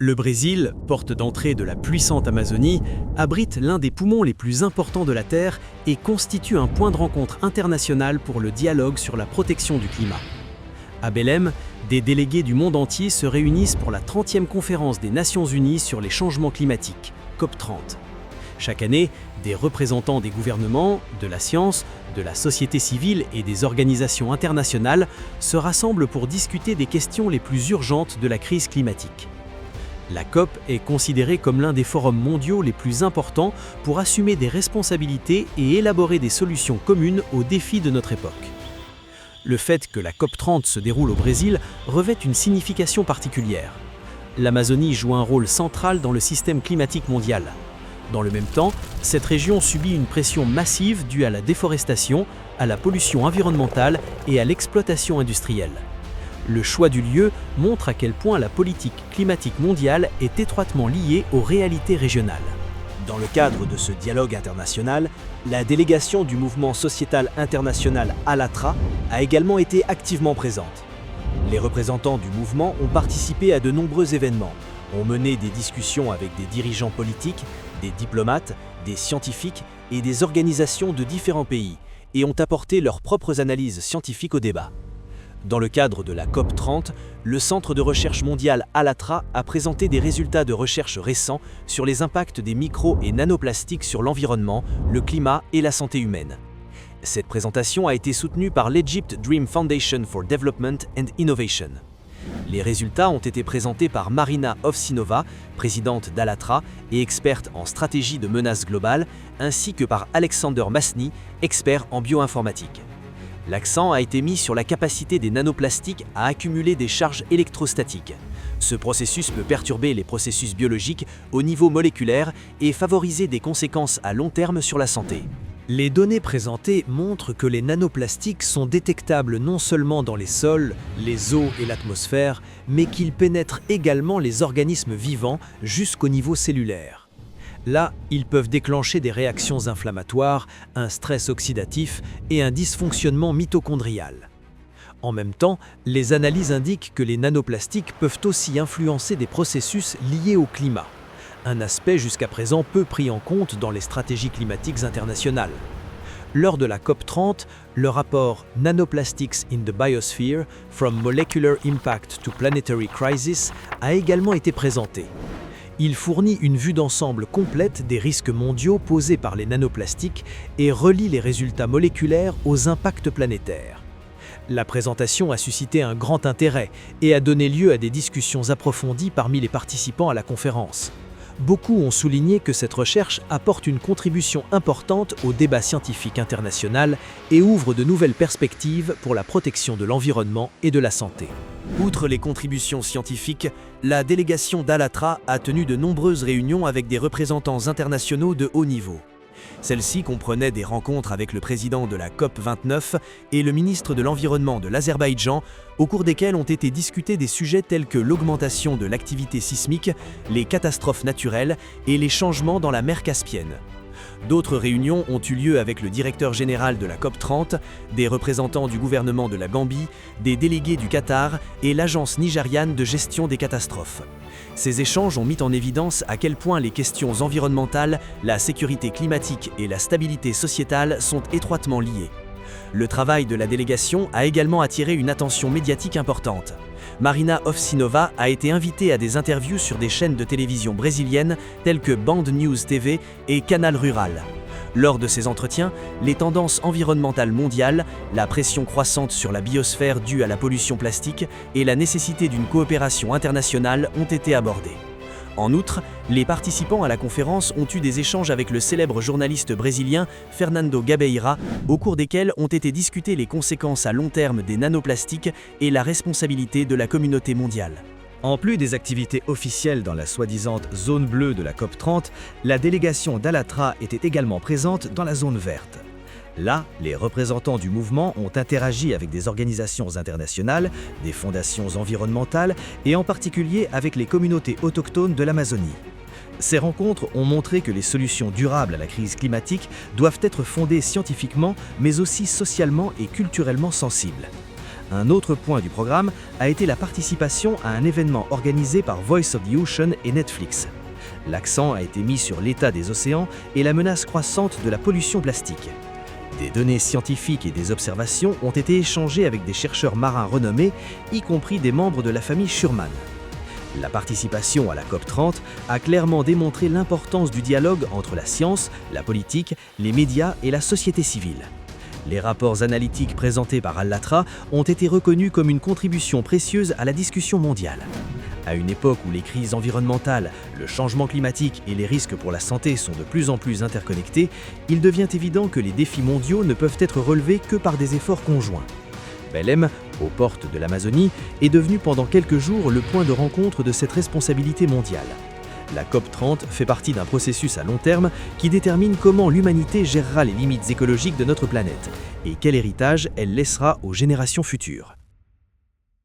Le Brésil, porte d'entrée de la puissante Amazonie, abrite l'un des poumons les plus importants de la Terre et constitue un point de rencontre international pour le dialogue sur la protection du climat. À Belém, des délégués du monde entier se réunissent pour la 30e conférence des Nations Unies sur les changements climatiques, COP30. Chaque année, des représentants des gouvernements, de la science, de la société civile et des organisations internationales se rassemblent pour discuter des questions les plus urgentes de la crise climatique. La COP est considérée comme l'un des forums mondiaux les plus importants pour assumer des responsabilités et élaborer des solutions communes aux défis de notre époque. Le fait que la COP30 se déroule au Brésil revêt une signification particulière. L'Amazonie joue un rôle central dans le système climatique mondial. Dans le même temps, cette région subit une pression massive due à la déforestation, à la pollution environnementale et à l'exploitation industrielle. Le choix du lieu montre à quel point la politique climatique mondiale est étroitement liée aux réalités régionales. Dans le cadre de ce dialogue international, la délégation du mouvement sociétal international Alatra a également été activement présente. Les représentants du mouvement ont participé à de nombreux événements, ont mené des discussions avec des dirigeants politiques, des diplomates, des scientifiques et des organisations de différents pays et ont apporté leurs propres analyses scientifiques au débat. Dans le cadre de la COP30, le Centre de recherche mondial Alatra a présenté des résultats de recherche récents sur les impacts des micro- et nanoplastiques sur l'environnement, le climat et la santé humaine. Cette présentation a été soutenue par l'Egypt Dream Foundation for Development and Innovation. Les résultats ont été présentés par Marina Ovsinova, présidente d'Alatra et experte en stratégie de menaces globales, ainsi que par Alexander Masny, expert en bioinformatique. L'accent a été mis sur la capacité des nanoplastiques à accumuler des charges électrostatiques. Ce processus peut perturber les processus biologiques au niveau moléculaire et favoriser des conséquences à long terme sur la santé. Les données présentées montrent que les nanoplastiques sont détectables non seulement dans les sols, les eaux et l'atmosphère, mais qu'ils pénètrent également les organismes vivants jusqu'au niveau cellulaire. Là, ils peuvent déclencher des réactions inflammatoires, un stress oxydatif et un dysfonctionnement mitochondrial. En même temps, les analyses indiquent que les nanoplastiques peuvent aussi influencer des processus liés au climat, un aspect jusqu'à présent peu pris en compte dans les stratégies climatiques internationales. Lors de la COP30, le rapport Nanoplastics in the Biosphere – From Molecular Impact to Planetary Crisis a également été présenté. Il fournit une vue d'ensemble complète des risques mondiaux posés par les nanoplastiques et relie les résultats moléculaires aux impacts planétaires. La présentation a suscité un grand intérêt et a donné lieu à des discussions approfondies parmi les participants à la conférence. Beaucoup ont souligné que cette recherche apporte une contribution importante au débat scientifique international et ouvre de nouvelles perspectives pour la protection de l'environnement et de la santé. Outre les contributions scientifiques, la délégation d'Alatra a tenu de nombreuses réunions avec des représentants internationaux de haut niveau. Celles-ci comprenaient des rencontres avec le président de la COP29 et le ministre de l'Environnement de l'Azerbaïdjan, au cours desquelles ont été discutés des sujets tels que l'augmentation de l'activité sismique, les catastrophes naturelles et les changements dans la mer Caspienne. D'autres réunions ont eu lieu avec le directeur général de la COP30, des représentants du gouvernement de la Gambie, des délégués du Qatar et l'Agence nigériane de gestion des catastrophes. Ces échanges ont mis en évidence à quel point les questions environnementales, la sécurité climatique et la stabilité sociétale sont étroitement liées. Le travail de la délégation a également attiré une attention médiatique importante. Marina Ovsinova a été invitée à des interviews sur des chaînes de télévision brésiliennes telles que Band News TV et Canal Rural. Lors de ces entretiens, les tendances environnementales mondiales, la pression croissante sur la biosphère due à la pollution plastique et la nécessité d'une coopération internationale ont été abordées. En outre, les participants à la conférence ont eu des échanges avec le célèbre journaliste brésilien Fernando Gabeira, au cours desquels ont été discutées les conséquences à long terme des nanoplastiques et la responsabilité de la communauté mondiale. En plus des activités officielles dans la soi-disant zone bleue de la COP30, la délégation d'Alatra était également présente dans la zone verte. Là, les représentants du mouvement ont interagi avec des organisations internationales, des fondations environnementales et en particulier avec les communautés autochtones de l'Amazonie. Ces rencontres ont montré que les solutions durables à la crise climatique doivent être fondées scientifiquement, mais aussi socialement et culturellement sensibles. Un autre point du programme a été la participation à un événement organisé par Voice of the Ocean et Netflix. L'accent a été mis sur l'état des océans et la menace croissante de la pollution plastique. Des données scientifiques et des observations ont été échangées avec des chercheurs marins renommés, y compris des membres de la famille Schurman. La participation à la COP30 a clairement démontré l'importance du dialogue entre la science, la politique, les médias et la société civile. Les rapports analytiques présentés par Allatra ont été reconnus comme une contribution précieuse à la discussion mondiale. À une époque où les crises environnementales, le changement climatique et les risques pour la santé sont de plus en plus interconnectés, il devient évident que les défis mondiaux ne peuvent être relevés que par des efforts conjoints. Belém, aux portes de l'Amazonie, est devenu pendant quelques jours le point de rencontre de cette responsabilité mondiale. La COP30 fait partie d'un processus à long terme qui détermine comment l'humanité gérera les limites écologiques de notre planète et quel héritage elle laissera aux générations futures.